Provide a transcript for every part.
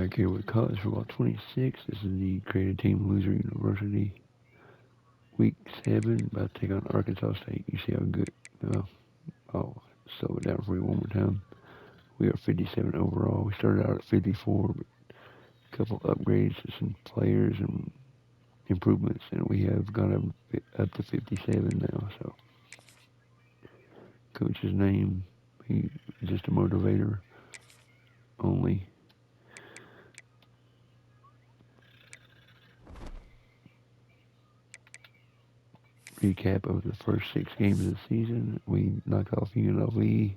Back here with college football 26. This is the created team Loser University. Week 7, about to take on Arkansas State. You see how good. I'll slow it down for you one more time. We are 57 overall. We started out at 54, but a couple upgrades to some players and improvements, and we have gone up to 57 now. So, coach's name, he's just a motivator only. Recap of the first 6 games of the season. We knocked off UNLV,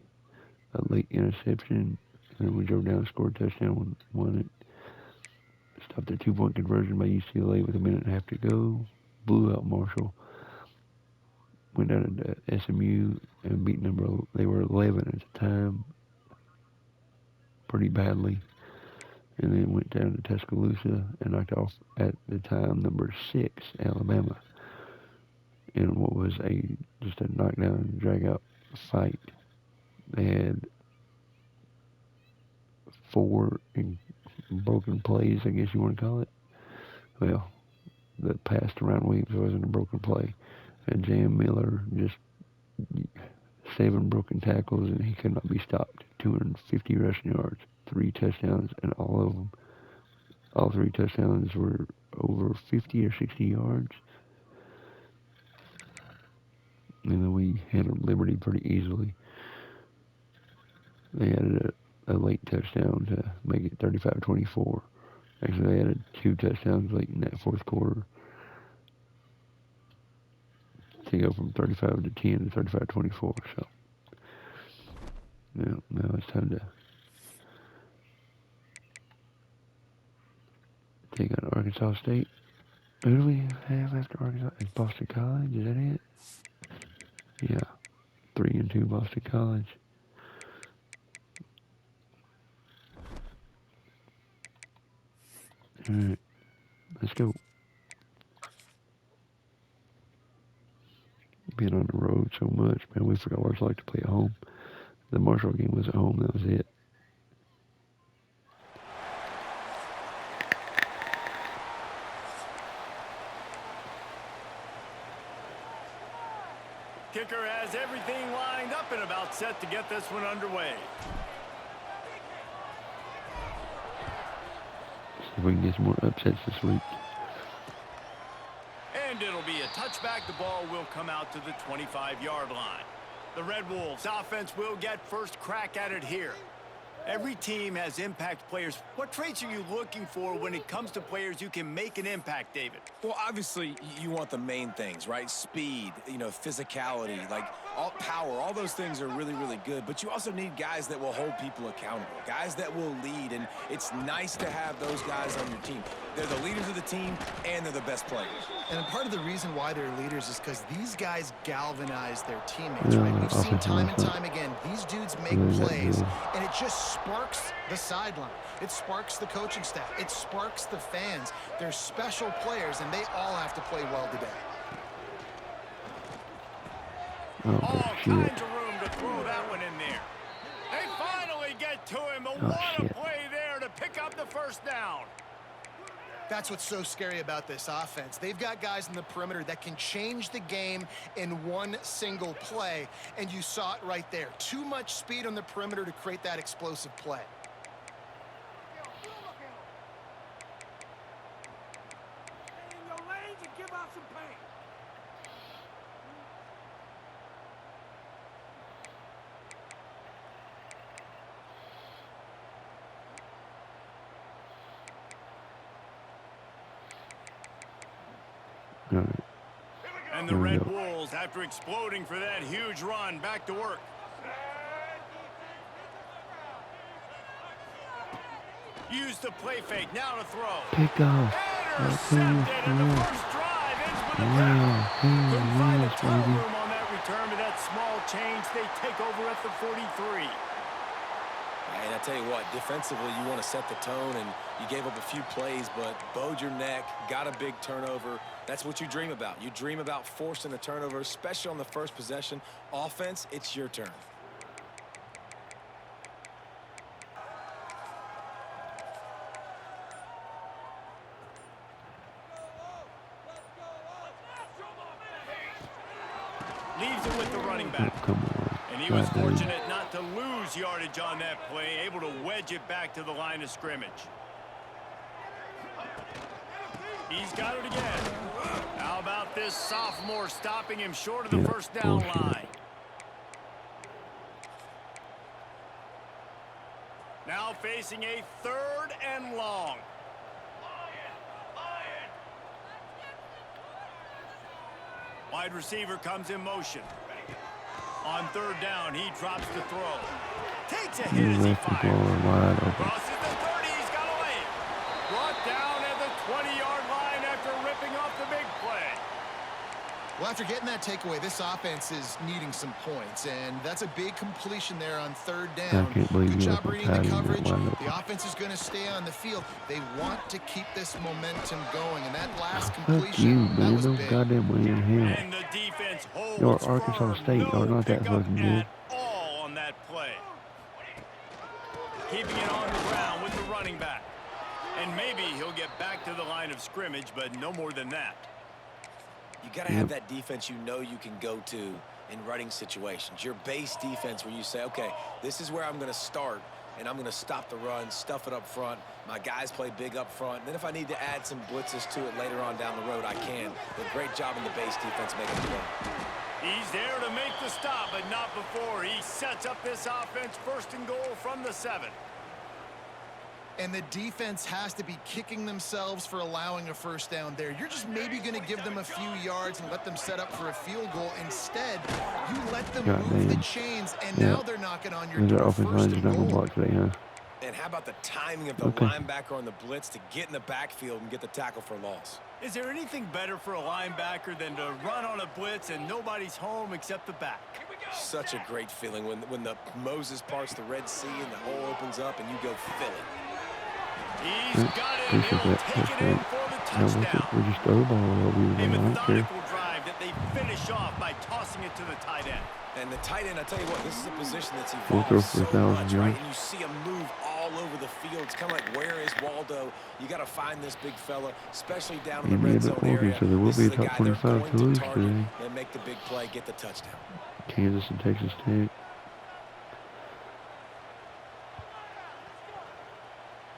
a late interception, and then we drove down, scored a touchdown, won it. Stopped a 2-point conversion by UCLA with a minute and a half to go. Blew out Marshall. Went down to SMU and beat number. They were 11 at the time, pretty badly. And then went down to Tuscaloosa and knocked off at the time number 6 Alabama in what was just a knockdown, drag out fight. They had 4 broken plays, I guess you want to call it. Well, the pass to Ryan Williams wasn't a broken play. And Jam Miller just 7 broken tackles, and he could not be stopped. 250 rushing yards, 3 touchdowns, and all 3 touchdowns were over 50 or 60 yards. And then we handled Liberty pretty easily. They added a late touchdown to make it 35-24. Actually, they added 2 touchdowns late in that fourth quarter to go from 35-10 to 35-24. So now it's time to take on Arkansas State. Who do we have after Arkansas? It's Boston College. Is that it? Yeah, 3-2 Boston College. All right, let's go. Being on the road so much, man, we forgot what it's like to play at home. The Marshall game was at home. That was it. Kicker has everything lined up and about set to get this one underway. See if we can get some more upsets this week. And it'll be a touchback. The ball will come out to the 25-yard line. The Red Wolves offense will get first crack at it here. Every team has impact players. What traits are you looking for when it comes to players who can make an impact, David? Well, obviously, you want the main things, right? Speed, physicality, like power. All those things are really, really good. But you also need guys that will hold people accountable, guys that will lead. And it's nice to have those guys on your team. They're the leaders of the team, and they're the best players. And part of the reason why they're leaders is because these guys galvanize their teammates, right? We've seen time and time again, these dudes make plays, and it just sparks the sideline. It sparks the coaching staff. It sparks the fans. They're special players, and they all have to play well today. All kinds of room to throw that one in there. They finally get to him, but what a play there to pick up the first down. That's what's so scary about this offense. They've got guys in the perimeter that can change the game in one single play, and you saw it right there. Too much speed on the perimeter to create that explosive play. And the Red Wolves, after exploding for that huge run, back to work. Use the play fake, now to throw. Pick off. Intercepted, and the first drive ends with a grab. Couldn't find a ton of room on that return, but that small change, they take over at the 43. And I tell you what, defensively, you want to set the tone, and you gave up a few plays, but bowed your neck, got a big turnover. That's what you dream about. You dream about forcing a turnover, especially on the first possession. Offense, it's your turn. Leaves it with the running Oh, back. come on. And he was God dang. fortunate not to lose yardage on that play, able to wedge it back to the line of scrimmage. He's got it again. How about this sophomore stopping him short of the first down line? Now facing a 3rd and long. Wide receiver comes in motion. On 3rd down, he drops the throw. Takes a hit as he fires. Wide open. Crosses the 30, he's got away. Brought down at the 20-yard line after ripping off the big play. Well, after getting that takeaway, this offense is needing some points, and that's a big completion there on 3rd down. I can't believe Good you job let reading the them coverage. tie you. The offense is going to stay on the field. They want to keep this momentum going, and that last Fuck completion, you, that man. was Those big. goddamn way in hell. And the defense holds You're Arkansas firm. State. No You're not that pickup fucking good. at all on that play. Keeping it on the ground with the running back. And maybe he'll get back to the line of scrimmage, but no more than that. You got to have that defense you know you can go to in running situations. Your base defense where you say, okay, this is where I'm going to start, and I'm going to stop the run, stuff it up front. My guys play big up front. And then if I need to add some blitzes to it later on down the road, I can. But great job in the base defense making the play. He's there to make the stop, but not before. He sets up this offense 1st and goal from the 7. And the defense has to be kicking themselves for allowing a 1st down there. You're just maybe going to give them a few yards and let them set up for a field goal. Instead, you let them move the chains, and now they're knocking on your door. 1st and goal. Block today, huh? And how about the timing of the linebacker on the blitz to get in the backfield and get the tackle for loss? Is there anything better for a linebacker than to run on a blitz and nobody's home except the back? Such a great feeling when the Moses parts the Red Sea and the hole opens up and you go fill it. He's got it, and he'll take it in for the touchdown. We just throw the ball over A there. methodical drive that they finish off by tossing it to the tight end. And the tight end, I tell you what, this is a position that's We'll throw evolved for so 1,000 much, right? yards. And you see him move all over the field. It's kind of like, where is Waldo? You got to find this big fella, especially down in the red zone area. So there will This be is a the top guy they're 25 going to to lose target today. and make the big play, get the touchdown. Kansas and Texas Tech.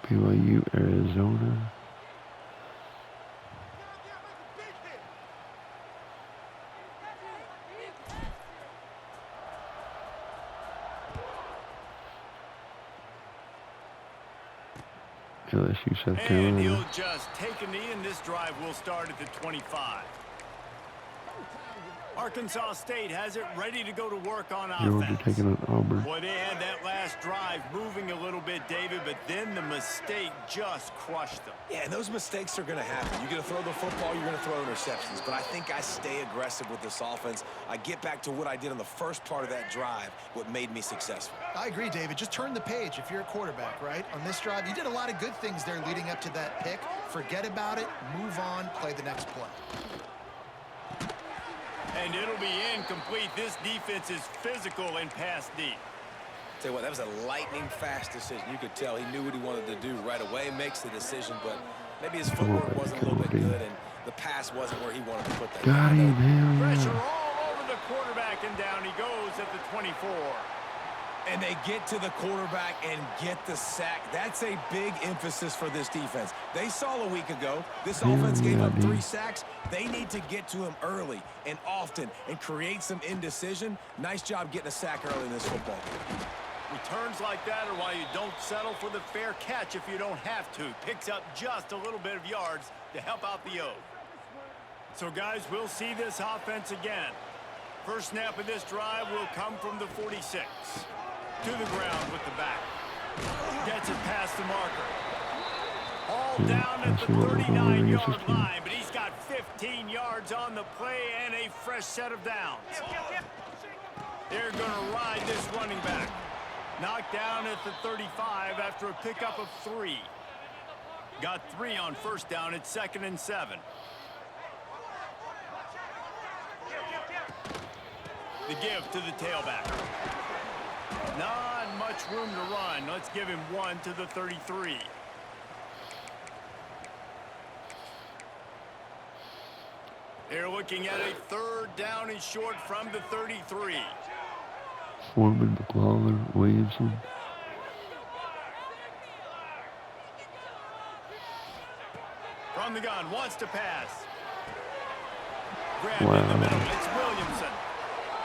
BYU, Arizona. LSU, South And Carolina. he'll just take a knee, and this drive will start at the 25. Arkansas State has it ready to go to work on Georgia offense. taking on Auburn. Boy, they had that last drive moving a little bit, David, but then the mistake just crushed them. Yeah, and those mistakes are going to happen. You're going to throw the football, you're going to throw interceptions. But I think I stay aggressive with this offense. I get back to what I did on the first part of that drive, what made me successful. I agree, David. Just turn the page if you're a quarterback, right? On this drive, you did a lot of good things there leading up to that pick. Forget about it, move on, play the next play. And it'll be incomplete. This defense is physical and pass deep. Tell you what, that was a lightning-fast decision. You could tell he knew what he wanted to do right away, makes the decision, but maybe his footwork wasn't a little bit good, and the pass wasn't where he wanted to put that. Got him, hell Pressure yeah. all over the quarterback, and down he goes at the 24. And they get to the quarterback and get the sack. That's a big emphasis for this defense. They saw a week ago, this offense gave up 3 sacks. They need to get to him early and often and create some indecision. Nice job getting a sack early in this football game. Returns like that are why you don't settle for the fair catch if you don't have to. Picks up just a little bit of yards to help out the O. So, guys, we'll see this offense again. First snap of this drive will come from the 46. To the ground with the back. Gets it past the marker. All down at the 39-yard line, but he's got 15 yards on the play and a fresh set of downs. They're going to ride this running back. Knocked down at the 35 after a pickup of 3. Got 3 on first down at 2nd and 7. The give to the tailback. Not much room to run. Let's give him 1 to the 33. They're looking at a 3rd down and short from the 33. Foreman, McLaurin, Williamson. From the gun, wants to pass. Grabbed Wow. in the middle, it's Williamson.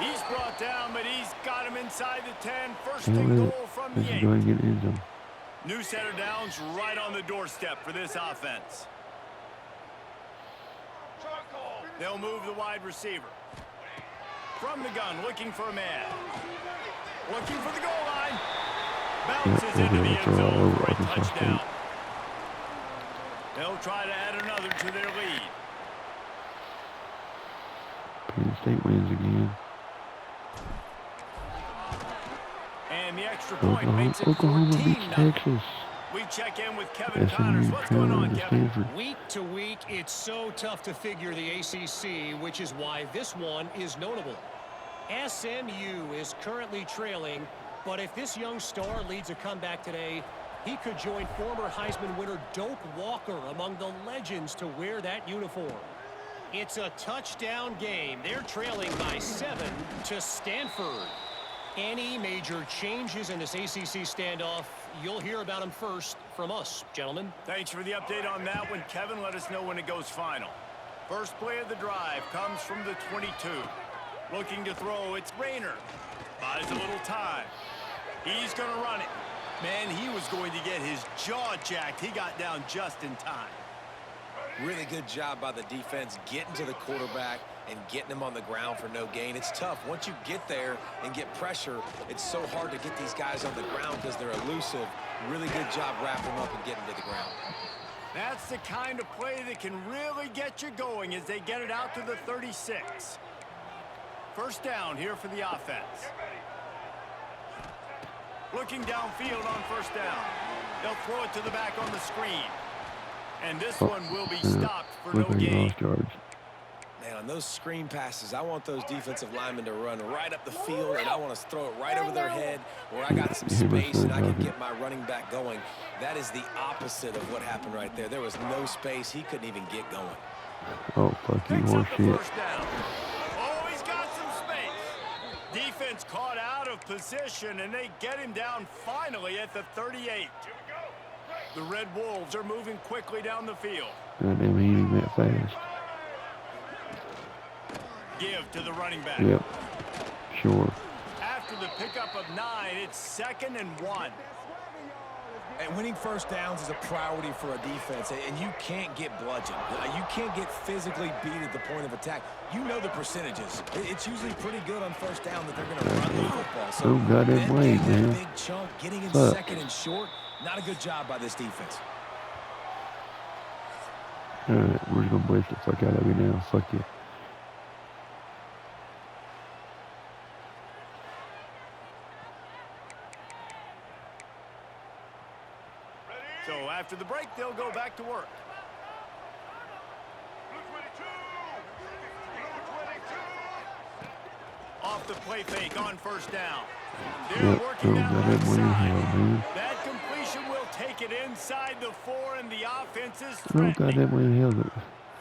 He's brought down, but he's got him inside the 10. First and goal from the This is 8. going to get in zone. New set of downs right on the doorstep for this offense. They'll move the wide receiver. From the gun, looking for a man. Looking for the goal line. Bounces into the end zone for a touchdown. They'll try to add another to their lead. Penn State wins again. And the extra point makes it Oklahoma 14-0. beats Texas. We check in with Kevin SMU Connors. What's going on, to Kevin? Stanford. Week to week, it's so tough to figure the ACC, which is why this one is notable. SMU is currently trailing, but if this young star leads a comeback today, he could join former Heisman winner Doak Walker among the legends to wear that uniform. It's a touchdown game. They're trailing by 7 to Stanford. Any major changes in this ACC standoff, you'll hear about them first from us, gentlemen. Thanks for the update on that one, Kevin. Let us know when it goes final. First play of the drive comes from the 22. Looking to throw, it's Rayner. Buys a little time. He's going to run it. Man, he was going to get his jaw jacked. He got down just in time. Really good job by the defense getting to the quarterback and getting him on the ground for no gain. It's tough. Once you get there and get pressure, it's so hard to get these guys on the ground because they're elusive. Really good job wrapping them up and getting to the ground. That's the kind of play that can really get you going as they get it out to the 36. First down here for the offense. Looking downfield on first down. They'll throw it to the back on the screen. And this one will be stopped for no gain. Man, on those screen passes, I want those defensive linemen to run right up the field, and I want to throw it right over their head where I got some space and I can get my running back going. That is the opposite of what happened right there. There was no space. He couldn't even get going. Oh, fuck you, Picks more up the shit. first down. Oh, he's got some space. Defense caught out of position, and they get him down finally at the 38. The Red Wolves are moving quickly down the field. Goddamn, he ain't that fast. Give to the running back. Yep. Sure. After the pickup of 9, it's 2nd and 1. And winning first downs is a priority for a defense, and you can't get bludgeoned. You can't get physically beat at the point of attack. You know the percentages. It's usually pretty good on first down that they're going to run the football. So Oh, goddamn way, getting man. a big chunk, getting in Fuck. 2nd and short, not a good job by this defense. Alright, we're just gonna blitz the fuck out of you now. Fuck you. So after the break, they'll go back to work. Off the play fake on first down. They're Yep. working Oh, that goddamn left way in side. hell, man. That completion will take it inside the 4, and the offense is No, threatening. goddamn way in hell.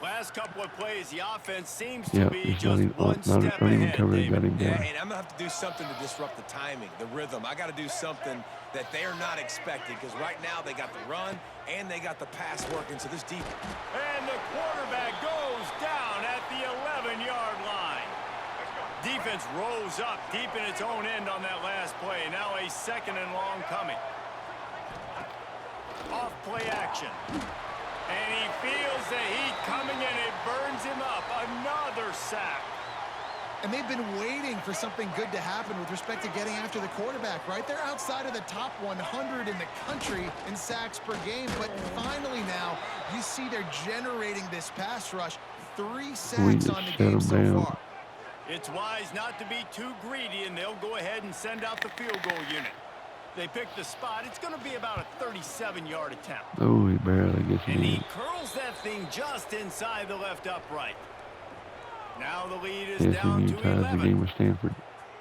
Last couple of plays, the offense seems to Yep, be he's just one step not even ahead, covered. David. Got him Yeah, down. and I'm going to have to do something to disrupt the timing, the rhythm. I got to do something that they're not expecting because right now they got the run and they got the pass working. So this deep. And the quarterback goes down at the 11-yard line. Defense rose up deep in its own end on that last play. Now a 2nd and long coming. Off play action. And he feels the heat coming and it burns him up. Another sack. And they've been waiting for something good to happen with respect to getting after the quarterback, right? They're outside of the top 100 in the country in sacks per game. But finally now, you see they're generating this pass rush. 3 sacks just on the shut game 'em so down. far. It's wise not to be too greedy, and they'll go ahead and send out the field goal unit. They pick the spot. It's going to be about a 37-yard attempt. Oh, he barely gets And he in. curls that thing just inside the left upright. Now the lead is down SMU to ties the 11. game with Stanford.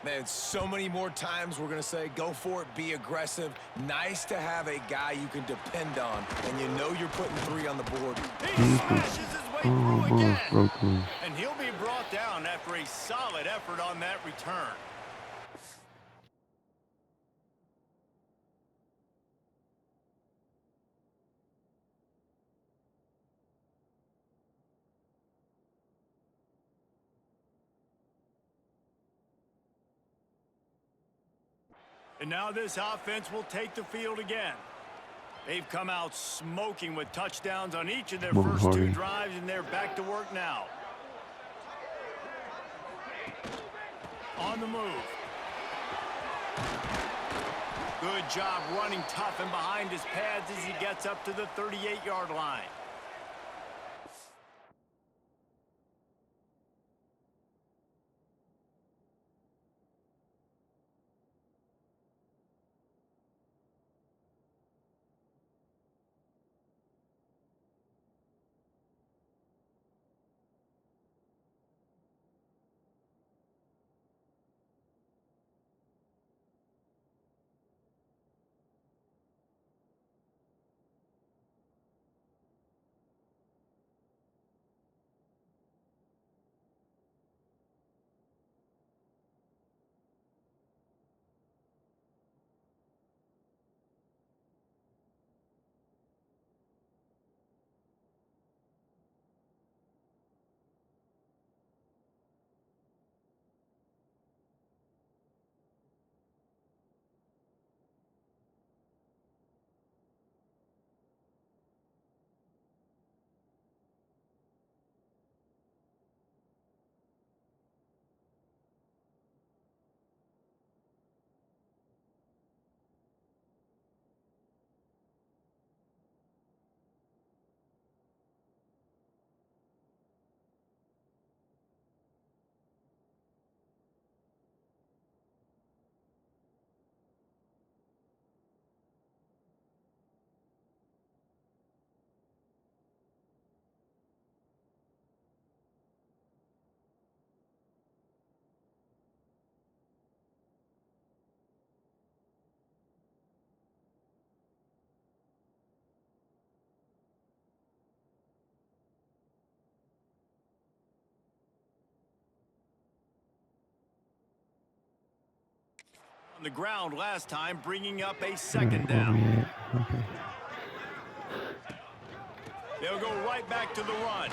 Man, so many more times we're going to say, go for it, be aggressive. Nice to have a guy you can depend on, and you know you're putting 3 on the board. He smashes his way through Almost again. broke loose. And he'll be brought down after a solid effort on that return. And now this offense will take the field again. They've come out smoking with touchdowns on each of their Come on, first two Hardy. drives, and they're back to work now. On the move. Good job running tough and behind his pads as he gets up to the 38-yard line. On the ground last time, bringing up a second down. Okay. They'll go right back to the run.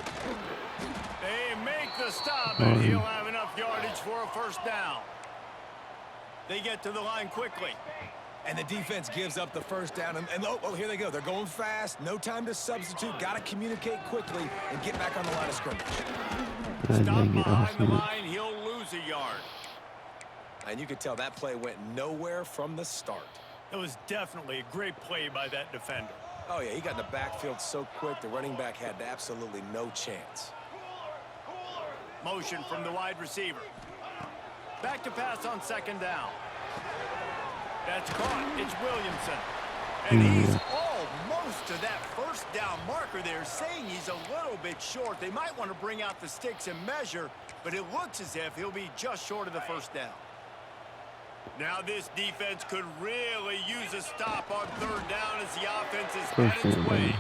They make the stop, and he'll have enough yardage for a first down. They get to the line quickly. And the defense gives up the first down. And oh, here they go. They're going fast. No time to substitute. Got to communicate quickly and get back on the line of scrimmage. Stop behind the line. He'll lose a yard. And you could tell that play went nowhere from the start. It was definitely a great play by that defender. Oh, yeah, he got in the backfield so quick, the running back had absolutely no chance. Motion from the wide receiver. Back to pass on second down. That's caught. It's Williamson. And he's almost to that first down marker there, saying he's a little bit short. They might want to bring out the sticks and measure, but it looks as if he'll be just short of the first down. Now this defense could really use a stop on third down as the offense is at its way.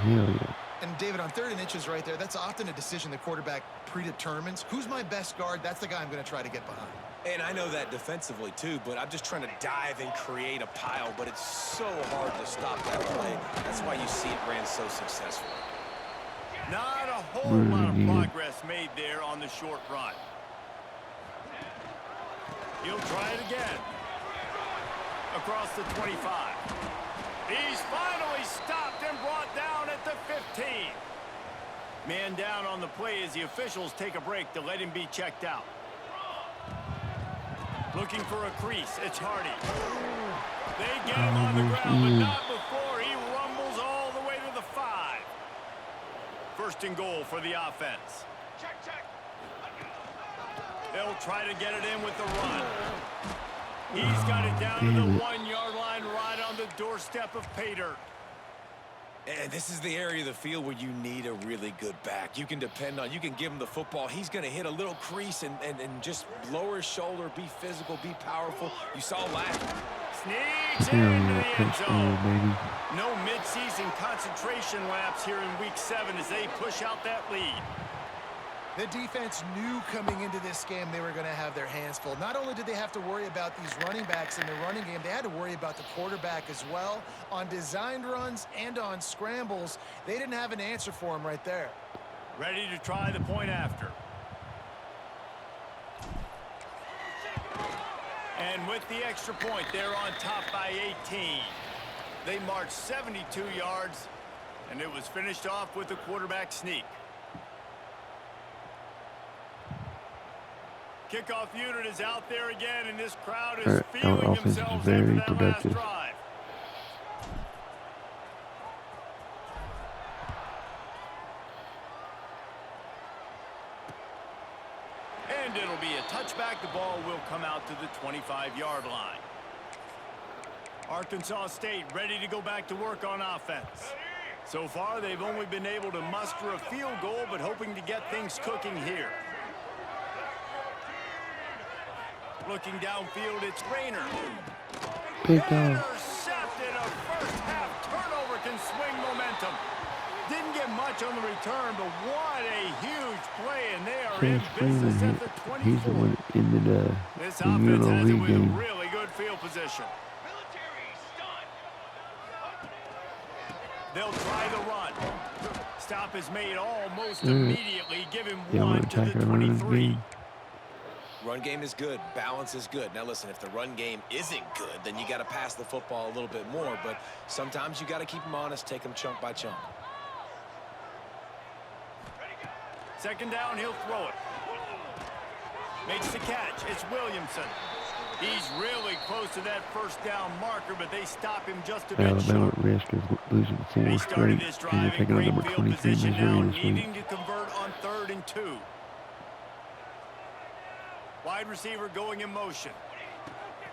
And David, on 3rd and inches right there, that's often a decision the quarterback predetermines. Who's my best guard? That's the guy I'm going to try to get behind. And I know that defensively too, but I'm just trying to dive and create a pile, but it's so hard to stop that play. That's why you see it ran so successfully. Not a whole lot of progress made there on the short run. He'll try it again. Across the 25. He's finally stopped and brought down at the 15. Man down on the play as the officials take a break to let him be checked out. Looking for a crease. It's Hardy. They get him on the ground, but not before he rumbles all the way to the 5. 1st and goal for the offense. They'll try to get it in with the run. He's got it down to the 1-yard line right on the doorstep of Pater. And this is the area of the field where you need a really good back. You can depend on, you can give him the football. He's going to hit a little crease and just lower his shoulder, be physical, be powerful. You saw last. Sneaks into the end zone. No midseason concentration laps here in week 7 as they push out that lead. The defense knew coming into this game they were going to have their hands full. Not only did they have to worry about these running backs in the running game, they had to worry about the quarterback as well. On designed runs and on scrambles, they didn't have an answer for him right there. Ready to try the point after. And with the extra point, they're on top by 18. They marched 72 yards, and it was finished off with a quarterback sneak. Kickoff unit is out there again, and this crowd is feeling themselves after that last drive. And it'll be a touchback. The ball will come out to the 25-yard line. Arkansas State ready to go back to work on offense. So far, they've only been able to muster a field goal, but hoping to get things cooking here. Looking downfield, it's Rayner. Intercepted. A first-half turnover can swing momentum. Didn't get much on the return, but what a huge play, and they are in business at the 24. He's the one that ended This the offense has it with a game. really good field position. They'll try the run. Stop is made almost immediately. Give him one to the 23. Run game is good. Balance is good. Now, listen, if the run game isn't good, then you got to pass the football a little bit more. But sometimes you got to keep them honest, take them chunk by chunk. Second down, he'll throw it. Makes the catch. It's Williamson. He's really close to that first down marker, but they stop him just a bit Alabama short. at risk of losing 4 straight, This and drive they're in taking on great number field 23 position now, Missouri this needing week. to convert on 3rd and 2. Wide receiver going in motion.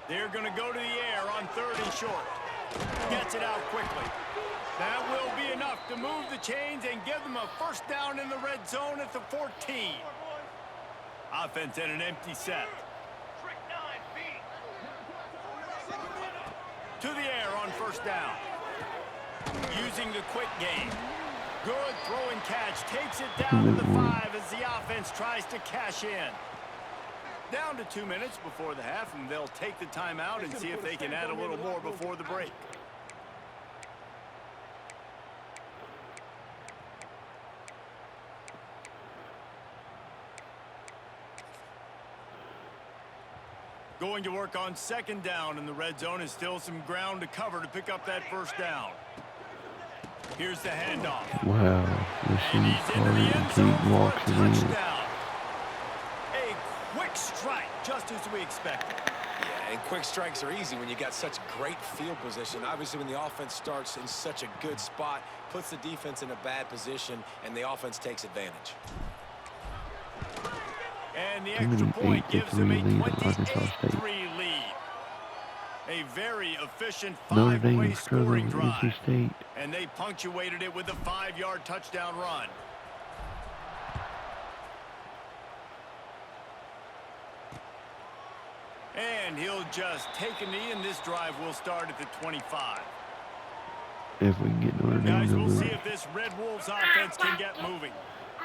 They're going to go to the air on 3rd and short. Gets it out quickly. That will be enough to move the chains and give them a first down in the red zone at the 14. Offense in an empty set. To the air on first down. Using the quick game. Good throw and catch. Takes it down to the 5 as the offense tries to cash in. Down to 2 minutes before the half, and they'll take the timeout and see if they can add a little more before the break. Going to work on second down in the red zone, and still some ground to cover to pick up that first down. Here's the handoff. Wow. And This he's into the end is zone Teague for a walks it in. touchdown. A quick strike, just as we expected. Yeah, and quick strikes are easy when you got such great field position. Obviously, when the offense starts in such a good spot, puts the defense in a bad position, and the offense takes advantage. And the extra point gives them a 28-3 lead. A very efficient Notre Dame five-play struggling scoring with drive. NC State. And they punctuated it with a 5-yard touchdown run. And he'll just take a knee, and this drive will start at the 25. If we can get Notre Dame Guys, to we'll lose. see if this Red Wolves offense can get moving.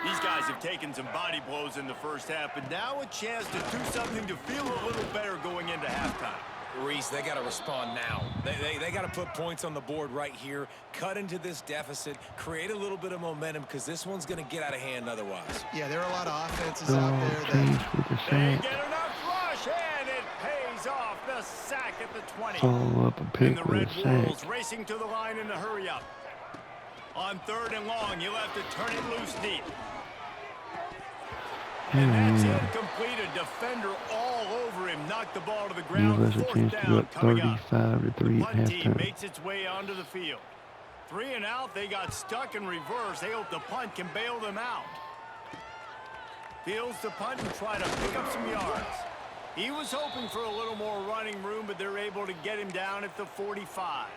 These guys have taken some body blows in the first half, but now a chance to do something to feel a little better going into halftime. Reese, they got to respond now. They got to put points on the board right here, cut into this deficit, create a little bit of momentum, because this one's going to get out of hand otherwise. Yeah, there are a lot of offenses out Oh, there that Chase with the They sack. get enough rush, and it pays off. The sack at the 20. Follow up a And pick the with Red a sack. Wolves racing to the line in a hurry up. On 3rd and long, you'll have to turn it loose deep. And that's incomplete. A defender all over him. Knocked the ball to the ground. Give us a 4th chance to go down up coming up. 35-3 at Punt team halftime. makes its way onto the field. 3 and out. They got stuck in reverse. They hope the punt can bail them out. Fields the punt and try to pick up some yards. He was hoping for a little more running room, but they're able to get him down at the 45.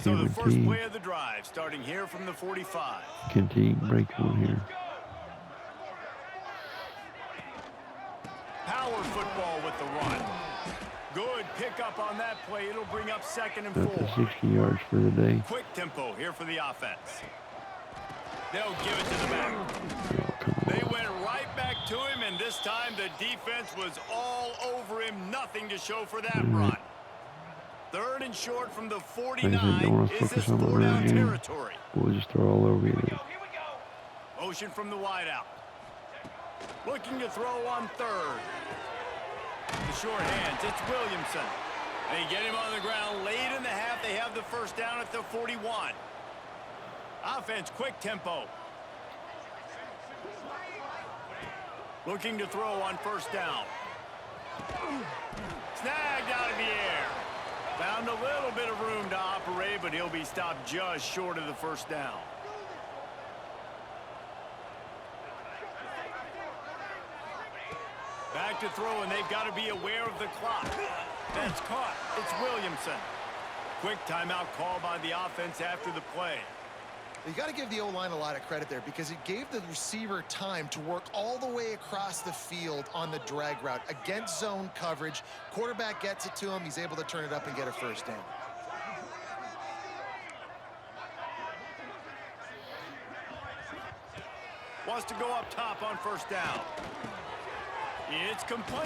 So the first play of the drive, starting here from the 45. Can Teague break one here? Power football with the run. Good pickup on that play. It'll bring up 2nd and Up to 4. 60 yards for the day. Quick tempo here for the offense. They'll give it to the back. Oh, They went right back to him, and this time the defense was all over him. Nothing to show for that run. 3rd and short from the 49. Is this 4-down territory? We'll just throw all over you. Motion from the wideout. Looking to throw on 3rd. The short hands, it's Williamson. They get him on the ground late in the half. They have the 1st down at the 41. Offense, quick tempo. Looking to throw on 1st down. Snagged out of the air. Found a little bit of room to operate, but he'll be stopped just short of the 1st down. Back to throw, and they've got to be aware of the clock. That's caught. It's Williamson. Quick timeout call by the offense after the play. You got to give the O-line a lot of credit there because it gave the receiver time to work all the way across the field on the drag route against zone coverage. Quarterback gets it to him. He's able to turn it up and get a 1st down. Wants to go up top on 1st down. It's complete.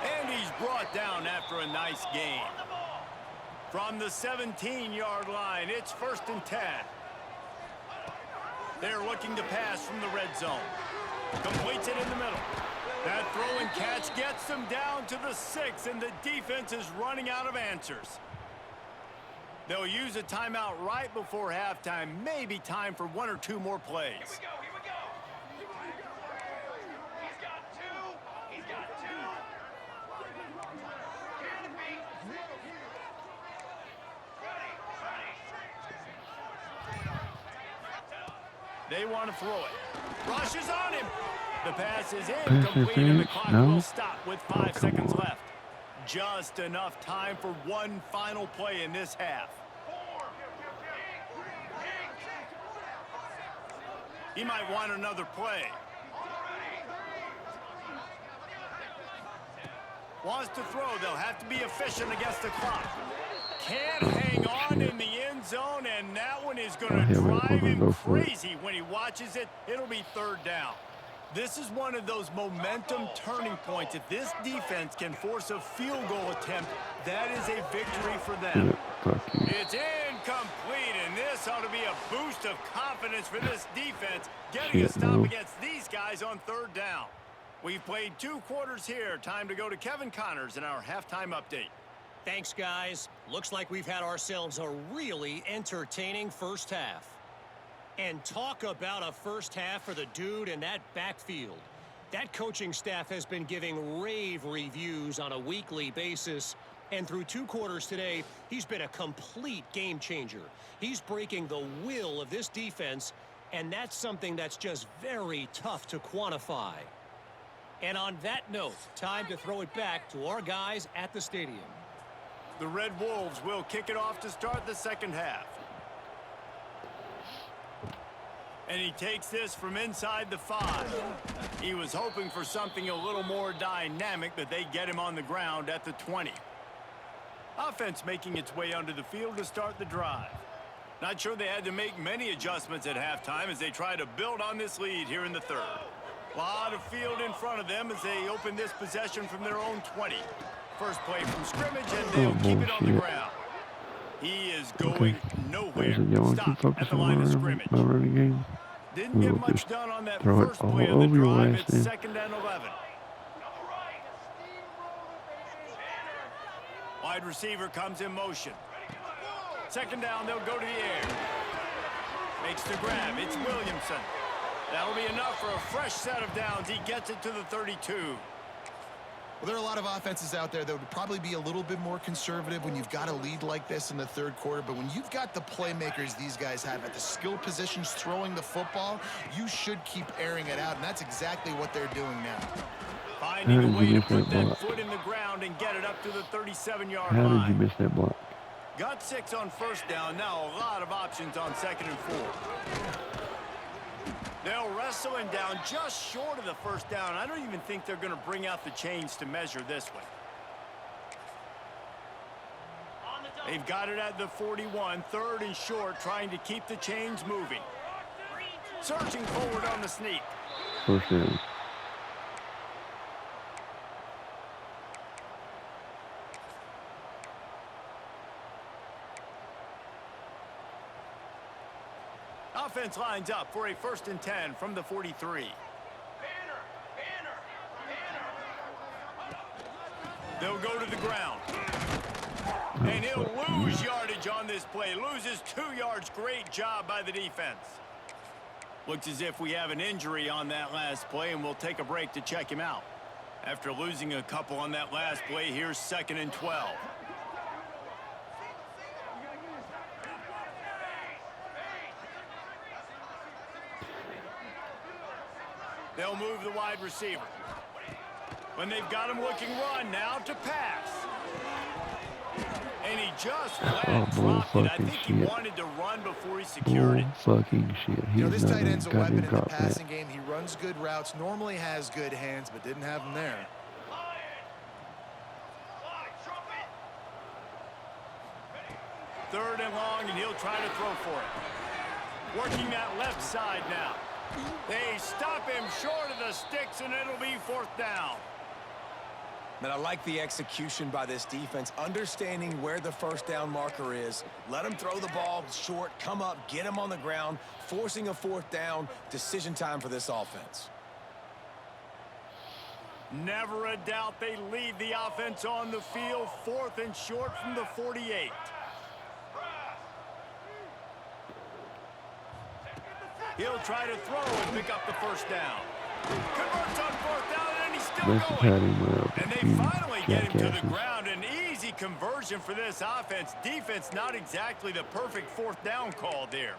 And he's brought down after a nice gain. From the 17-yard line, it's 1st and 10. They're looking to pass from the red zone. Completes it in the middle. That throw and catch gets them down to the 6, and the defense is running out of answers. They'll use a timeout right before halftime. Maybe time for 1 or 2 more plays. Here we go. He's got 2. He's got 2. They want to throw it. Rush is on him. The pass is incomplete, and the clock will stop with 5 seconds left. Just enough time for one final play in this half. He might want another play. Wants to throw. They'll have to be efficient against the clock. Can't hang on in the end zone, and that one is going to drive him crazy when he watches it. It'll be 3rd down. This is one of those momentum turning points. If this defense can force a field goal attempt, that is a victory for them. It's incomplete, and this ought to be a boost of confidence for this defense, getting a stop against these guys on 3rd down. We've played 2 quarters here. Time to go to Kevin Connors in our halftime update. Thanks, guys. Looks like we've had ourselves a really entertaining 1st half. And talk about a 1st half for the dude in that backfield. That coaching staff has been giving rave reviews on a weekly basis. And through 2 quarters today, he's been a complete game changer. He's breaking the will of this defense, and that's something that's just very tough to quantify. And on that note, time to throw it back to our guys at the stadium. The Red Wolves will kick it off to start the 2nd half. And he takes this from inside the 5. He was hoping for something a little more dynamic, but they get him on the ground at the 20. Offense making its way onto the field to start the drive. Not sure they had to make many adjustments at halftime as they try to build on this lead here in the 3rd. A lot of field in front of them as they open this possession from their own 20. First play from scrimmage, and they'll keep it on the ground. He is going nowhere. Stop at the line of scrimmage. Didn't get much done on that first play of the drive. It's 2nd and 11. Wide receiver comes in motion. 2nd down, they'll go to the air. Makes the grab. It's Williamson. That'll be enough for a fresh set of downs. He gets it to the 32. Well, there are a lot of offenses out there that would probably be a little bit more conservative when you've got a lead like this in the 3rd quarter. But when you've got the playmakers these guys have at the skill positions throwing the football, you should keep airing it out. And that's exactly what they're doing now. Finding a way to put that foot in the ground and get it up to the 37-yard line. How did you miss that block? Got 6 on 1st down. Now a lot of options on 2nd and 4. They'll wrestle him down just short of the 1st down. I don't even think they're going to bring out the chains to measure this one. They've got it at the 41, 3rd and short, trying to keep the chains moving. Surging forward on the sneak. First down. Offense lines up for a 1st and 10 from the 43. They'll go to the ground. And he'll lose yardage on this play. Loses 2 yards. Great job by the defense. Looks as if we have an injury on that last play, and we'll take a break to check him out. After losing a couple on that last play, here's 2nd and 12. They'll move the wide receiver. When they've got him looking run, now to pass. And he just flat dropped it. I think he wanted to run before he secured it. Fucking shit. You know, He's this not tight end's a weapon in the drop passing that. game. He runs good routes, normally has good hands, but didn't have them there. 3rd and long, and he'll try to throw for it. Working that left side now. They stop him short of the sticks, and it'll be 4th down. Man, I like the execution by this defense, understanding where the 1st down marker is. Let him throw the ball short, come up, get him on the ground, forcing a 4th down. Decision time for this offense. Never a doubt they lead the offense on the field. 4th and short from the 48. He'll try to throw and pick up the 1st down. Converts on 4th down, and he's still Let's going. pat him up. And they you finally get him to the jackasses. ground. An easy conversion for this offense. Defense not exactly the perfect 4th down call there.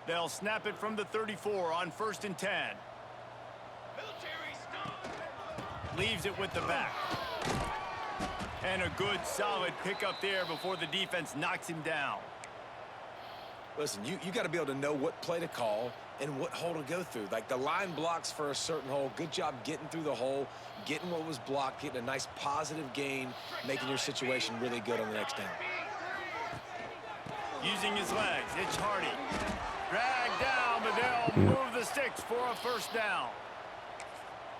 They'll snap it from the 34 on 1st and 10. Leaves it with the back. And a good, solid pickup there before the defense knocks him down. Listen, you got to be able to know what play to call and what hole to go through. Like the line blocks for a certain hole. Good job getting through the hole, getting what was blocked, getting a nice positive gain, making your situation really good on the next down. Using his legs, it's Hardy. Dragged down, but they'll move the sticks for a 1st down.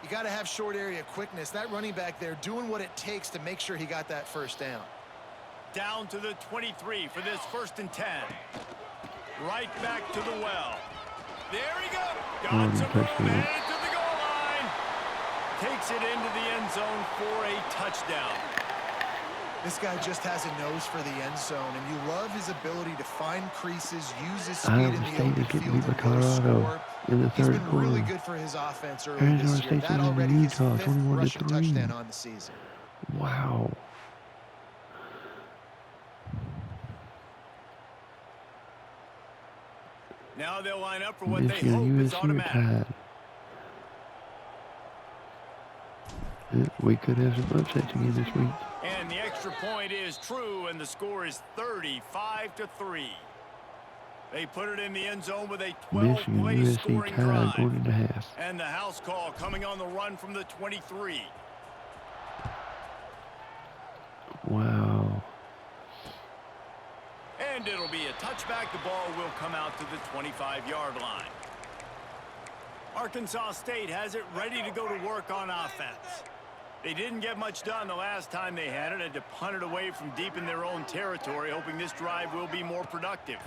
You got to have short area quickness. That running back there doing what it takes to make sure he got that 1st down. Down to the 23 for this 1st and 10. Right back to the well. There he goes. Got some room, headed to the goal line. Takes it into the end zone for a touchdown. This guy just has a nose for the end zone, and you love his ability to find creases, use his speed Iowa in the State open is getting field beat by and go to Colorado score. in the He's 3rd been really quarter. good for his offense early Arizona this year. State's That winning already his Utah 5th 21-3. rushing touchdown on the season. Wow. Now they'll line up for what they Michigan, hope is USC are automatic. tied. Yeah, we could have some upsets again this week. And the extra point is true, and the score is 35-3. They put it in the end zone with a Michigan, 12-play USC scoring tied drive. going into half. And the house call coming on the run from the 23. Wow. And it'll be a touchback. The ball will come out to the 25-yard line. Arkansas State has it ready to go to work on offense. They didn't get much done the last time they had it. Had to punt it away from deep in their own territory, hoping this drive will be more productive.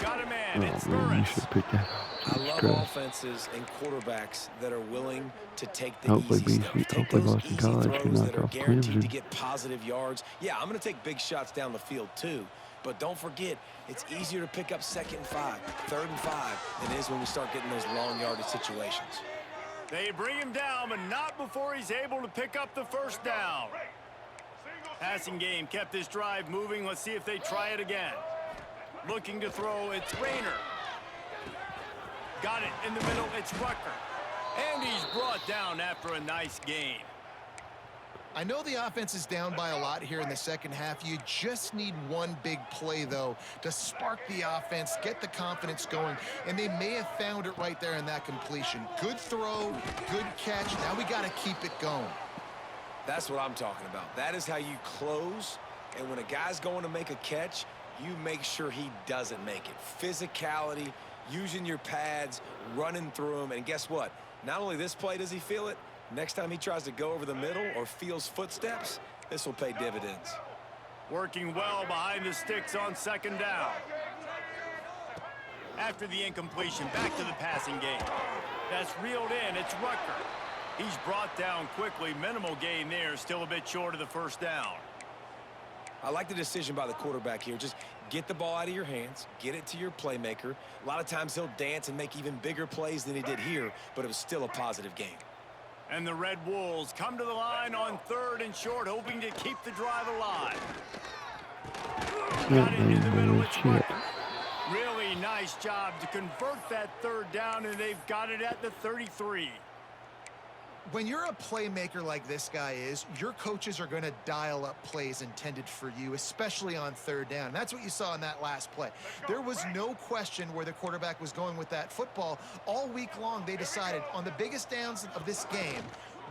Got a man. It's Oh, man, you Burris. should pick that up. I Jesus love Christ. offenses and quarterbacks that are willing to take the Hopefully easy BC stuff. Take hopefully those Boston easy College can throws knock that are off guaranteed to Clemson. get positive yards. Yeah, I'm going to take big shots down the field too. But don't forget, it's easier to pick up 2nd and 5, 3rd and 5 than it is when we start getting those long yardage situations. They bring him down, but not before he's able to pick up the 1st down. Passing game kept this drive moving. Let's see if they try it again. Looking to throw, it's Rayner. Got it in the middle, it's Rucker. And he's brought down after a nice gain. I know the offense is down by a lot here in the second half. You just need one big play, though, to spark the offense, get the confidence going, and they may have found it right there in that completion. Good throw, good catch. Now we got to keep it going. That's what I'm talking about. That is how you close, and when a guy's going to make a catch, you make sure he doesn't make it. Physicality, using your pads, running through them, and guess what? Not only this play does he feel it, next time he tries to go over the middle or feels footsteps, this will pay dividends. Working well behind the sticks on second down. After the incompletion, back to the passing game. That's reeled in. It's Rucker. He's brought down quickly. Minimal gain there. Still a bit short of the first down. I like the decision by the quarterback here. Just get the ball out of your hands, get it to your playmaker. A lot of times he'll dance and make even bigger plays than he did here, but it was still a positive game. And the Red Wolves come to the line on 3rd and short, hoping to keep the drive alive. Got into the middle. It's Rucker. Really nice job to convert that 3rd down, and they've got it at the 33. When you're a playmaker like this guy is, your coaches are going to dial up plays intended for you, especially on 3rd down. That's what you saw in that last play. There was no question where the quarterback was going with that football. All week long, they decided on the biggest downs of this game,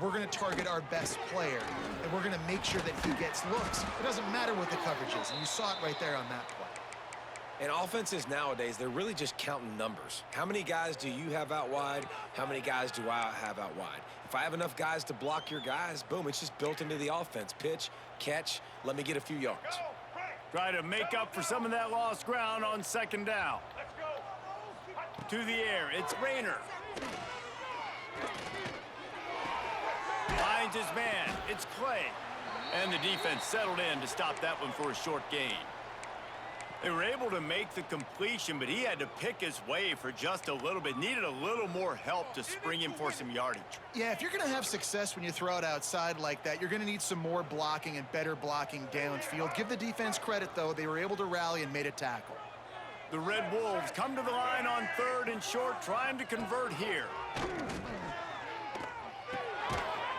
we're going to target our best player, and we're going to make sure that he gets looks. It doesn't matter what the coverage is, and you saw it right there on that play. And offenses nowadays, they're really just counting numbers. How many guys do you have out wide? How many guys do I have out wide? If I have enough guys to block your guys, boom, it's just built into the offense. Pitch, catch, let me get a few yards. Try to make up for some of that lost ground on second down. To the air, it's Rayner. Finds his man, it's Clay. And the defense settled in to stop that one for a short gain. They were able to make the completion, but he had to pick his way for just a little bit. Needed a little more help to spring him for some yardage. Yeah, if you're going to have success when you throw it outside like that, you're going to need some more blocking and better blocking downfield. Give the defense credit, though. They were able to rally and made a tackle. The Red Wolves come to the line on 3rd and short, trying to convert here.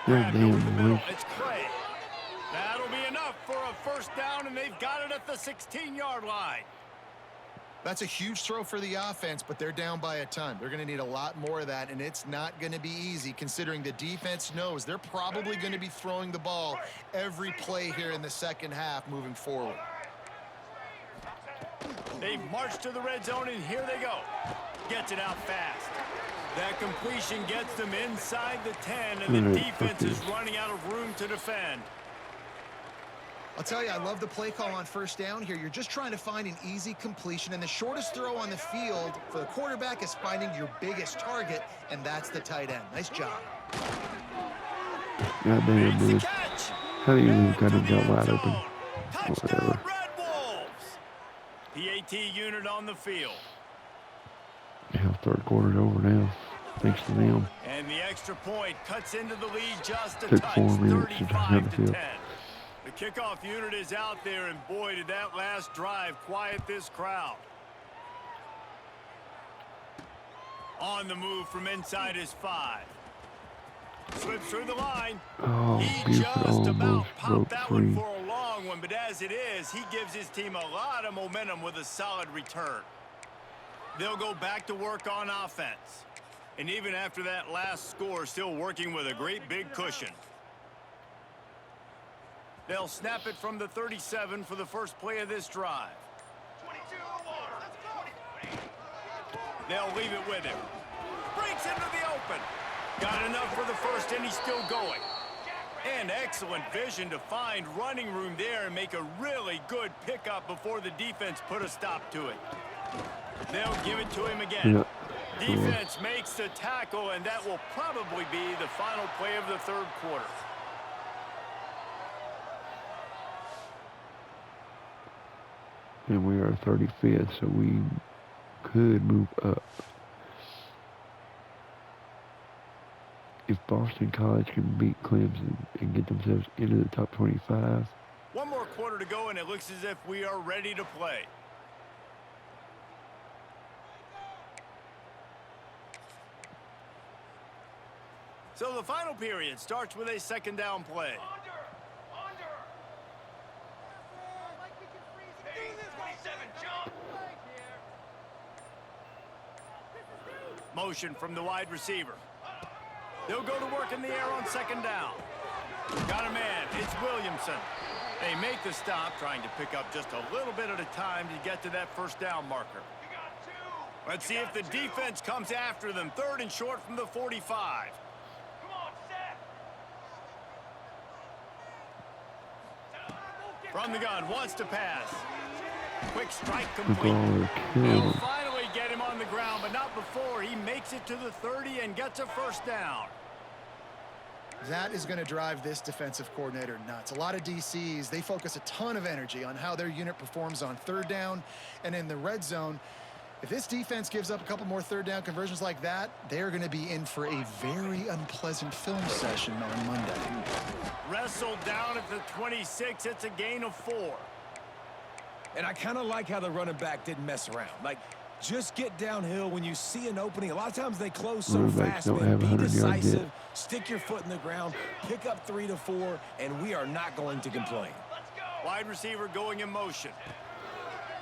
Grabbed over the middle. It's Clay. That'll be enough for a first down, and they've got it at the 16-yard line. That's a huge throw for the offense, but they're down by a ton. They're going to need a lot more of that, and it's not going to be easy considering the defense knows they're probably going to be throwing the ball every play here in the second half moving forward. They've marched to the red zone, and here they go. Gets it out fast. That completion gets them inside the 10, and the defense is running out of room to defend. I'll tell you, I love the play call on first down here. You're just trying to find an easy completion, and the shortest throw on the field for the quarterback is finding your biggest target, and that's the tight end. Nice job. Goddamn, dude. How do you even got him got wide open? Touchdown, Red Wolves. PAT unit on the field. Yeah, 3rd quarter's over now. Thanks to them. And the extra point cuts into the lead just a Took touch, 4 minutes to turn the 35 to field. 10. The kickoff unit is out there, and boy, did that last drive quiet this crowd. On the move from inside his 5. Slips through the line. Oh, He beautiful. just about Almost popped broke that free. one for a long one, but as it is, he gives his team a lot of momentum with a solid return. They'll go back to work on offense. And even after that last score, still working with a great big cushion. They'll snap it from the 37 for the first play of this drive. They'll leave it with him. Breaks into the open. Got enough for the first, and he's still going. And excellent vision to find running room there and make a really good pickup before the defense put a stop to it. They'll give it to him again. Yep. Defense makes the tackle, and that will probably be the final play of the 3rd quarter. And we are 35th, so we could move up. If Boston College can beat Clemson and get themselves into the top 25. One more quarter to go, and it looks as if we are ready to play. So the final period starts with a second down play. jump. Motion from the wide receiver. They'll go to work in the air on second down. Got a man. It's Williamson. They make the stop, trying to pick up just a little bit at a time to get to that first down marker. You got 2. Let's see if the defense comes after them. 3rd and short from the 45. Come on, set. From the gun, wants to pass. Quick strike The complete. ball They'll killed. finally get him on the ground, but not before he makes it to the 30 and gets a first down. That is going to drive this defensive coordinator nuts. A lot of DCs, they focus a ton of energy on how their unit performs on 3rd down and in the red zone. If this defense gives up a couple more 3rd down conversions like that, they're going to be in for a very unpleasant film session on Monday. Wrestled down at the 26. It's a gain of 4. And I kind of like how the running back didn't mess around. Like, just get downhill when you see an opening. A lot of times they close so Running backs fast, don't man. have a Be 100-yard decisive, dip. stick your foot in the ground, pick up 3 to 4, and we are not going to complain. Let's go. Wide receiver going in motion.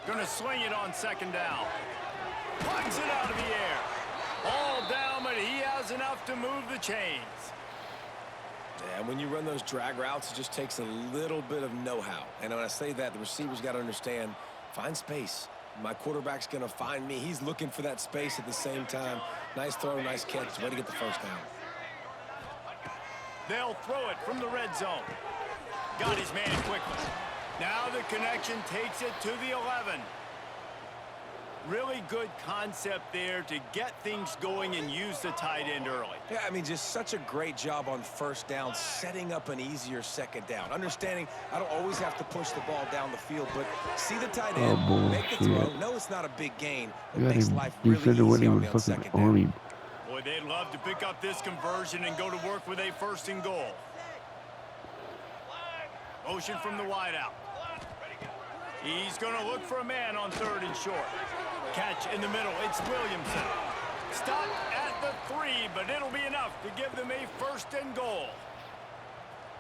Gonna swing it on second down. Punts it out of the air. All down, but he has enough to move the chains. Yeah, and when you run those drag routes, it just takes a little bit of know-how. And when I say that, the receiver's got to understand, find space. My quarterback's going to find me. He's looking for that space at the same time. Nice throw, nice catch. Way to get the first down. They'll throw it from the red zone. Got his man quickly. Now the connection takes it to the 11. Really good concept there to get things going and use the tight end early. Yeah, I mean, just such a great job on first down, setting up an easier second down. Understanding I don't always have to push the ball down the field, but see the tight end, Oh, make the bullshit. throw. No, it's not a big gain. It Got makes him. life He really said easy when he on would me on fucking second arm down. him. Boy, they'd love to pick up this conversion and go to work with a 1st and goal. Motion from the wideout. He's going to look for a man on 3rd and short. Catch in the middle. It's Williamson. Stopped at the 3, but it'll be enough to give them a 1st and goal.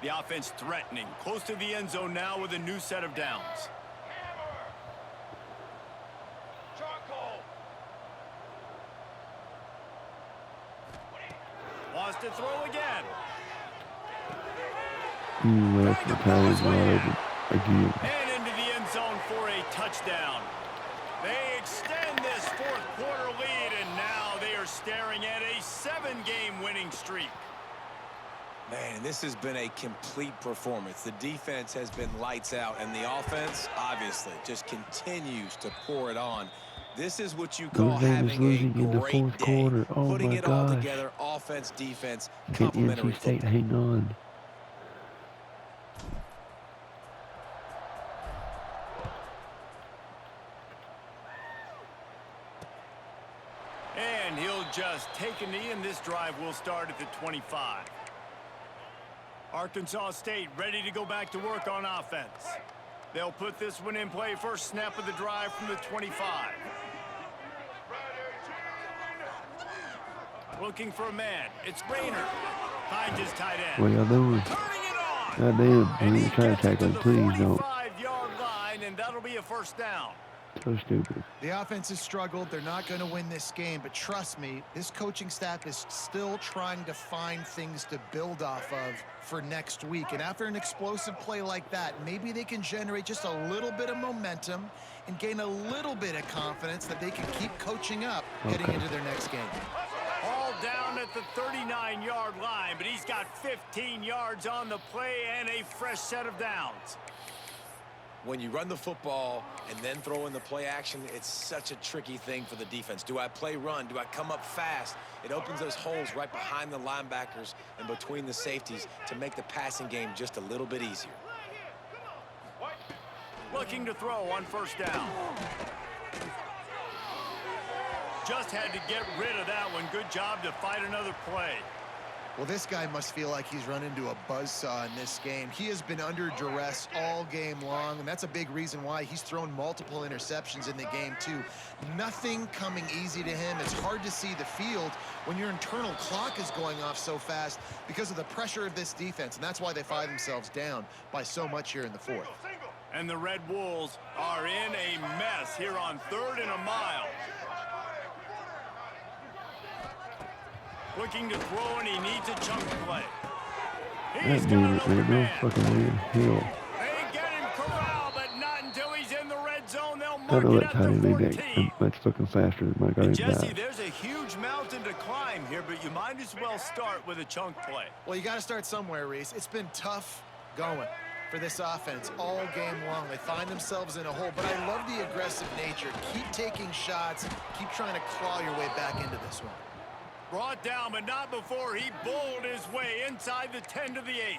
The offense threatening. Close to the end zone now with a new set of downs. Charcoal. Wants to throw again. He left the tires wide open again. And into the end zone for a touchdown. They extend this 4th quarter lead, and now they are staring at a 7-game winning streak. Man, this has been a complete performance. The defense has been lights out, and the offense, obviously, just continues to pour it on. This is what you call Notre Dame is having a losing in the great 4th day. quarter. Oh Putting my it all gosh. together, offense, defense, Can complementary NC State football. hang on? And he'll just take a knee, and this drive will start at the 25. Arkansas State ready to go back to work on offense. They'll put this one in play. First snap of the drive from the 25. Looking for a man. It's Rayner. Finds his tight end. What y'all doing? Turning it on. Goddamn, And man, he try to gets it tackle to him. the Please don't. 45-yard line, and that'll be a first down. So stupid. The offense has struggled. They're not going to win this game, but trust me, this coaching staff is still trying to find things to build off of for next week. And after an explosive play like that, maybe they can generate just a little bit of momentum and gain a little bit of confidence that they can keep coaching up heading Okay. into their next game. All down at the 39-yard line, but he's got 15 yards on the play and a fresh set of downs. When you run the football and then throw in the play action, it's such a tricky thing for the defense. Do I play run? Do I come up fast? It opens those holes right behind the linebackers and between the safeties to make the passing game just a little bit easier. Looking to throw on first down. Just had to get rid of that one. Good job to fight another play. Well, this guy must feel like he's run into a buzzsaw in this game. He has been under duress all game long, and that's a big reason why he's thrown multiple interceptions in the game, too. Nothing coming easy to him. It's hard to see the field when your internal clock is going off so fast because of the pressure of this defense, and that's why they find themselves down by so much here in the 4th. And the Red Wolves are in a mess here on 3rd and a mile. Looking to throw, and he needs a chunk play. He's That got dude, an open there's no man. fucking way in hell. They get him corralled, but not until he's in the red zone. They'll I mark know it that at tight the end 14. much fucking faster than my guy And who Jesse, died. there's a huge mountain to climb here, but you might as well start with a chunk play. Well, you got to start somewhere, Reese. It's been tough going for this offense all game long. They find themselves in a hole, but I love the aggressive nature. Keep taking shots. Keep trying to claw your way back into this one. Brought down, but not before he bowled his way inside the 10 to the 8.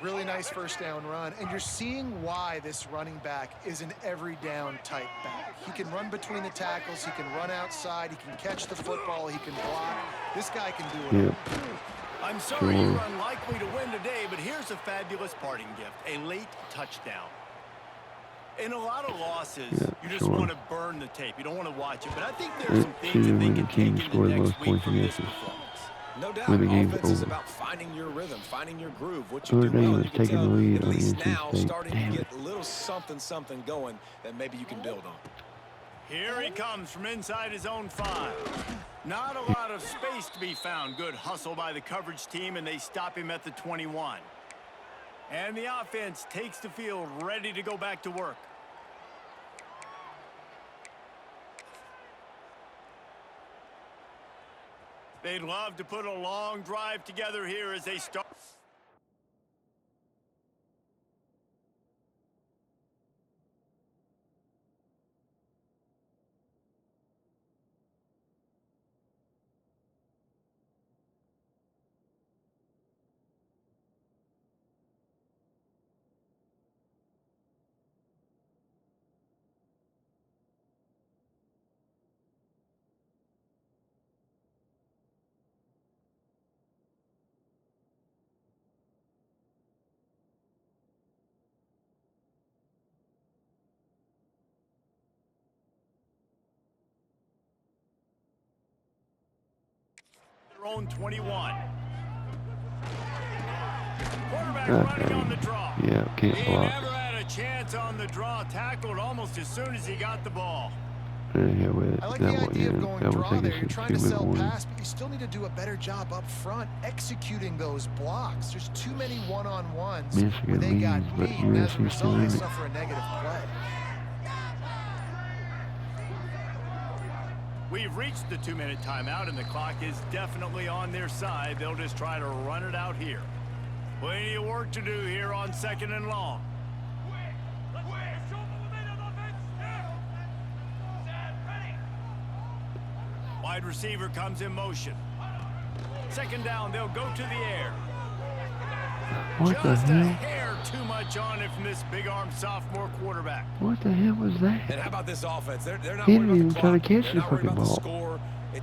Really nice first down run, and you're seeing why this running back is an every down type back. He can run between the tackles, he can run outside, he can catch the football, he can block. This guy can do it. Yep. I'm sorry you're unlikely to win today, but here's a fabulous parting gift, a late touchdown. In a lot of losses, you just want to burn the tape. You don't want to watch it, but I think there's some things that they can take into next week from this performance. No doubt, When the game's offense is over. about finding your rhythm, finding your groove, what you Notre do Dame well. was You can taking tell, the lead at on least NC now, State. starting Damn to it. get a little something going that maybe you can build on. Here he comes from inside his own 5. Not a lot of space to be found. Good hustle by the coverage team, and they stop him at the 21. And the offense takes the field, ready to go back to work. They'd love to put a long drive together here as they start. Their own 21. Quarterback running on the draw. Yeah, can't He block. never had a chance on the draw. Tackled almost as soon as he got the ball. Yeah, with I like that the one, idea of yeah, going that draw one there. taking You're some trying to 2-minute sell warning. pass, but you still need to do a better job up front executing those blocks. There's too many one-on-ones where Michigan they got leads, but beat, and as a USC result, still they in it. suffer a negative play. We've reached the 2-minute timeout, and the clock is definitely on their side. They'll just try to run it out here. Plenty of work to do here on 2nd and long. Wide receiver comes in motion. 2nd down, they'll go to the air. What the Just a hell? hair too much on it from this big-armed sophomore quarterback. What the hell was that? And how about this offense? They're not He worried didn't about even the try to clock. catch They're the not worried fucking about the ball. score.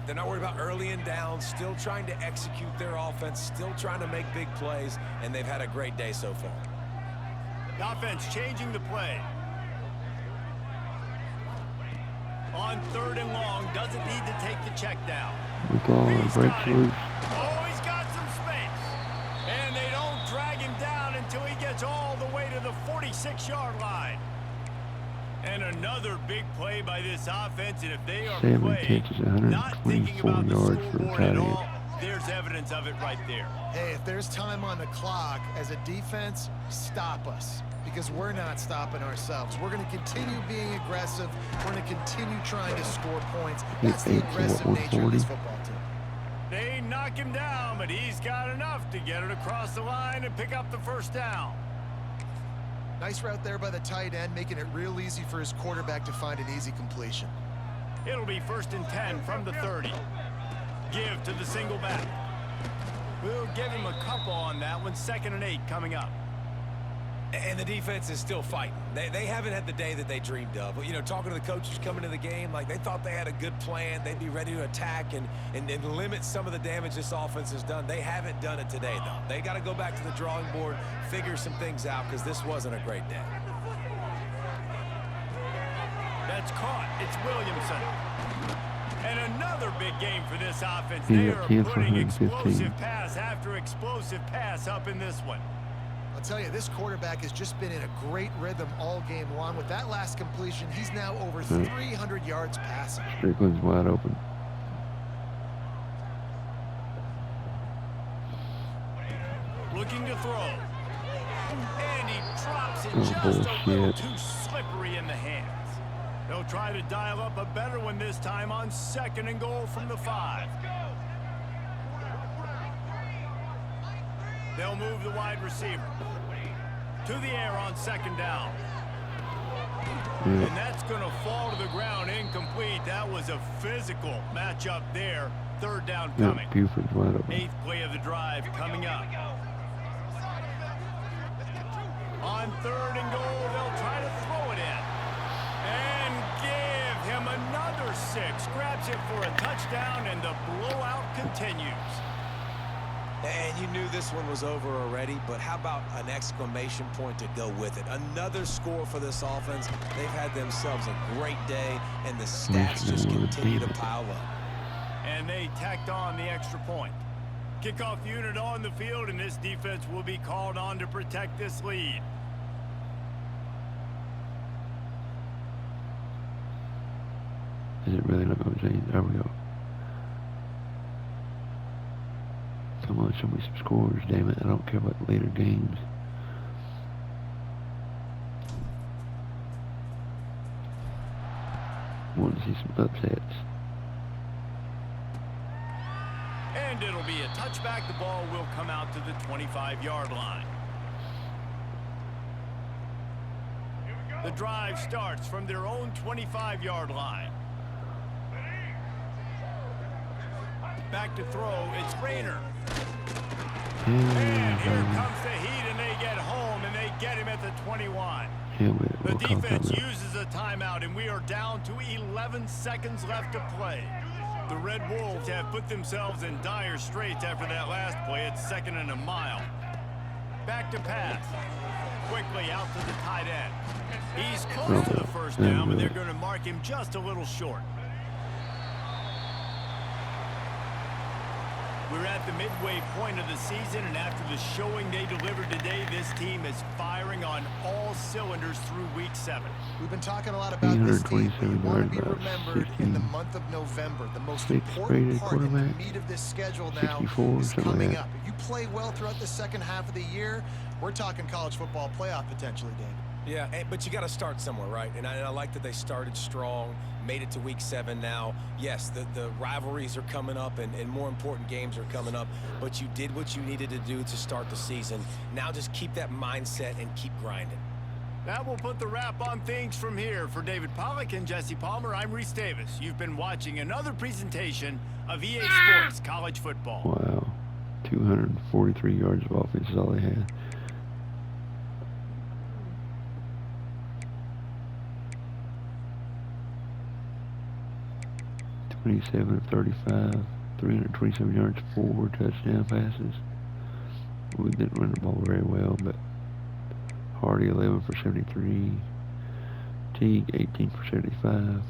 They're not worried about early and down. Still trying to execute their offense. Still trying to make big plays. And they've had a great day so far. The offense changing the play. On 3rd and long, doesn't need to take the check down. We call it He's break got it. loose. Oh, he's got some space. And they don't drag him down until he gets all the way to the 46-yard line. And another big play by this offense, and if they are 7 playing, catches, not thinking 124 about the yards for a scoreboard tight at end. all, there's evidence of it right there. Hey, if there's time on the clock, as a defense, stop us. Because we're not stopping ourselves. We're going to continue being aggressive. We're going to continue trying to score points. That's the 8 for aggressive nature of this 140. football team. They knock him down, but he's got enough to get it across the line and pick up the 1st down. Nice route there by the tight end, making it real easy for his quarterback to find an easy completion. It'll be 1st and 10 from the 30. Give to the single back. We'll give him a couple on that one. 2nd and 8 coming up. And the defense is still fighting. They haven't had the day that they dreamed of. You know, talking to the coaches coming to the game, like they thought they had a good plan. They'd be ready to attack and limit some of the damage this offense has done. They haven't done it today, though. They got to go back to the drawing board, figure some things out, because this wasn't a great day. That's caught. It's Williamson. And another big game for this offense. He They got are 10 for putting 115. explosive pass after explosive pass up in this one. I'll tell you, this quarterback has just been in a great rhythm all game long. With that last completion, he's now over 300 yards passing. Strickland's wide open. Looking to throw. And he drops it Oh, just a little bullshit. too slippery in the hands. They'll try to dial up a better one this time on 2nd and goal from the 5. They'll move the wide receiver to the air on 2nd down. Yeah. And that's going to fall to the ground incomplete. That was a physical matchup there. 3rd down coming. Yeah, Buford's wide open. 8th play of the drive coming up. On 3rd and goal, they'll try to throw it in. And give him another 6. Grabs it for a touchdown, and the blowout continues. And you knew this one was over already, but how about an exclamation point to go with it? Another score for this offense. They've had themselves a great day, and the stats just continue to pile up. And they tacked on the extra point. Kickoff unit on the field, and this defense will be called on to protect this lead. Is it really not going to change? There we go. Come on, show me some scores, damn it. I don't care about later games. Want to see some upsets. And it'll be a touchback. The ball will come out to the 25-yard line. The drive starts from their own 25-yard line. Back to throw. It's Rayner. And here comes the heat, and they get home, and they get him at the 21. Yeah, The defense uses a timeout, and we are down to 11 seconds left to play. The Red Wolves have put themselves in dire straits after that last play. It's 2nd and a mile. Back to pass. Quickly out to the tight end. He's close to the 1st down, but they're going to mark him just a little short. We're at the midway point of the season, and after the showing they delivered today, this team is firing on all cylinders through week 7. We've been talking a lot about this team. We want to be yards, remembered in the month of November. The most sixth important rated part and the quarterback, meat of this schedule now 64, is something like coming that. up. If you play well throughout the second half of the year, we're talking college football playoff potentially, Dave. Yeah, but you got to start somewhere, right? And I like that they started strong, made it to week 7 now. Yes, the rivalries are coming up, and more important games are coming up, but you did what you needed to do to start the season. Now just keep that mindset and keep grinding. That will put the wrap on things from here. For David Pollack and Jesse Palmer, I'm Reese Davis. You've been watching another presentation of EA Sports College Football. Wow. 243 yards of offense is all they had. (27 of 35), 327 yards, 4 touchdown passes. We didn't run the ball very well, but Hardy 11 for 73, Teague 18 for 75,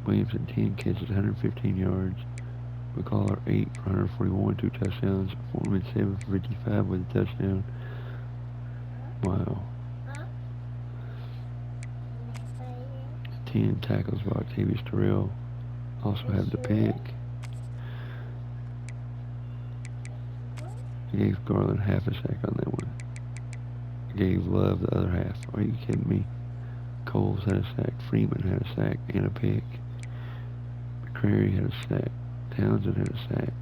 Williamson 10 catches, 115 yards, McCullough 8 for 141, 2 touchdowns, Foreman 7 for 55 with a touchdown. Wow. 10 tackles by Octavius Terrell. Also have the pick. I gave Garland half a sack on that one. I gave Love the other half. Are you kidding me? Coles had a sack. Freeman had a sack and a pick. McCrary had a sack. Townsend had a sack.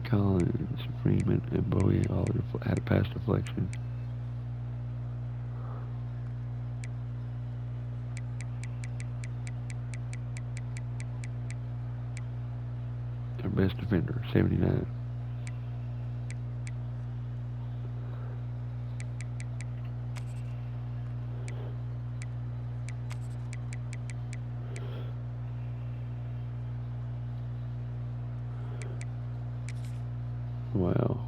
Collins, Freeman, and Bowie all had a pass deflection. Their best defender, 79. Wow.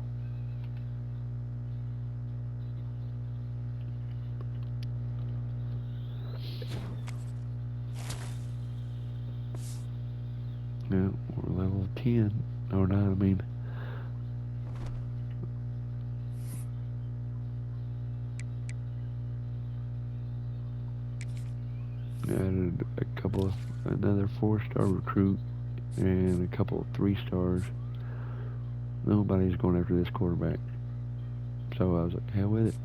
10 or 9. I mean, added another 4-star recruit and a couple of 3-stars. Nobody's going after this quarterback. So I was like, hell with it.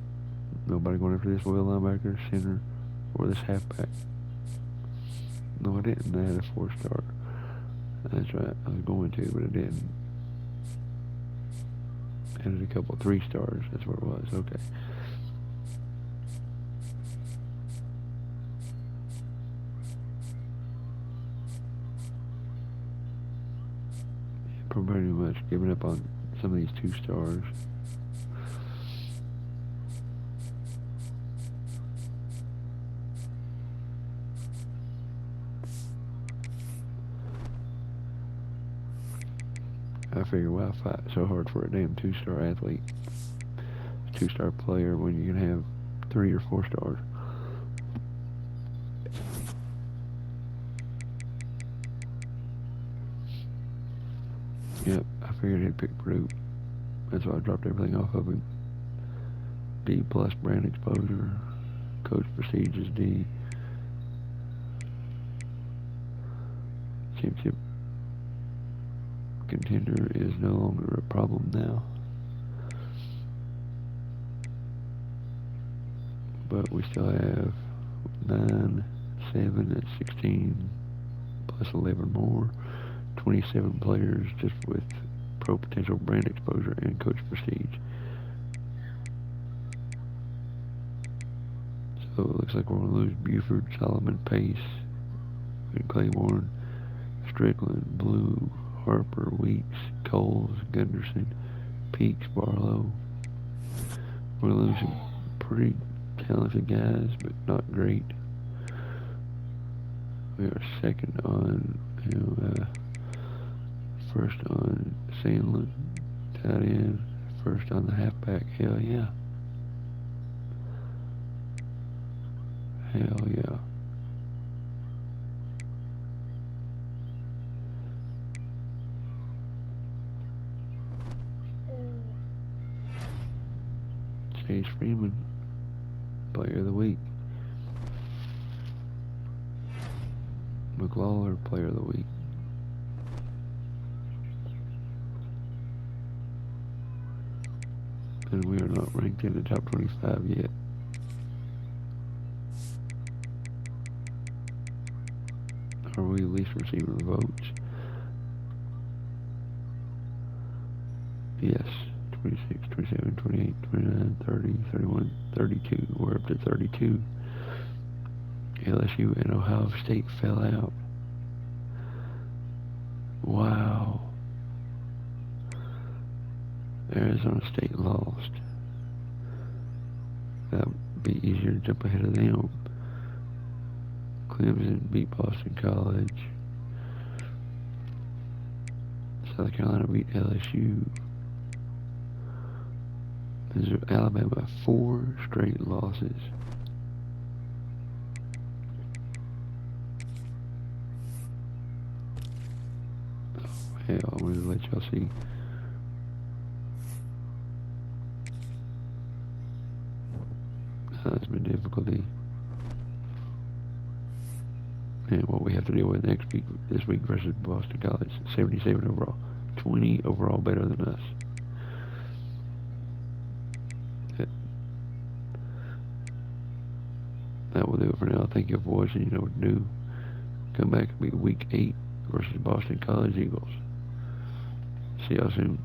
Nobody going after this middle linebacker, center, or this halfback. No, I didn't. I had a 4-star. That's right. I was going to, but I didn't. Added a couple of 3-stars. That's what it was. Okay. Pretty much giving up on some of these 2-stars. I figure why fight so hard for a damn 2-star athlete, 2-star player when you can have 3 or 4 stars. Yep, I figured he'd pick Purdue. That's why I dropped everything off of him. D plus brand exposure. Coach prestige is D. Championship contender is no longer a problem now. But we still have 9, 7, and 16 plus 11 more. 27 players just with pro potential brand exposure and coach prestige. So it looks like we're going to lose Buford, Solomon, Pace, and Claiborne, Strickland, Blue, Harper, Weeks, Coles, Gunderson, Peaks, Barlow. We're losing pretty talented guys, but not great. We are second on, first on Sandlin, tight end, first on the halfback. Hell yeah. Hell yeah. Chase Freeman, player of the week. McLaurin, player of the week. And we are not ranked in the top 25 yet. Are we least receiver votes? Yes. 26, 27, 28, 29, 30, 31, 32. We're up to 32. LSU and Ohio State fell out. Wow. Arizona State lost. That would be easier to jump ahead of them. Clemson beat Boston College. South Carolina beat LSU. Alabama 4 straight losses. Oh, hell, I'm going to let y'all see. Heisman difficulty. And what we have to deal with this week versus Boston College. 77 overall. 20 overall better than us. That will do it for now. Thank you for watching. You know what to do. Come back and be week 8 versus Boston College Eagles. See y'all soon.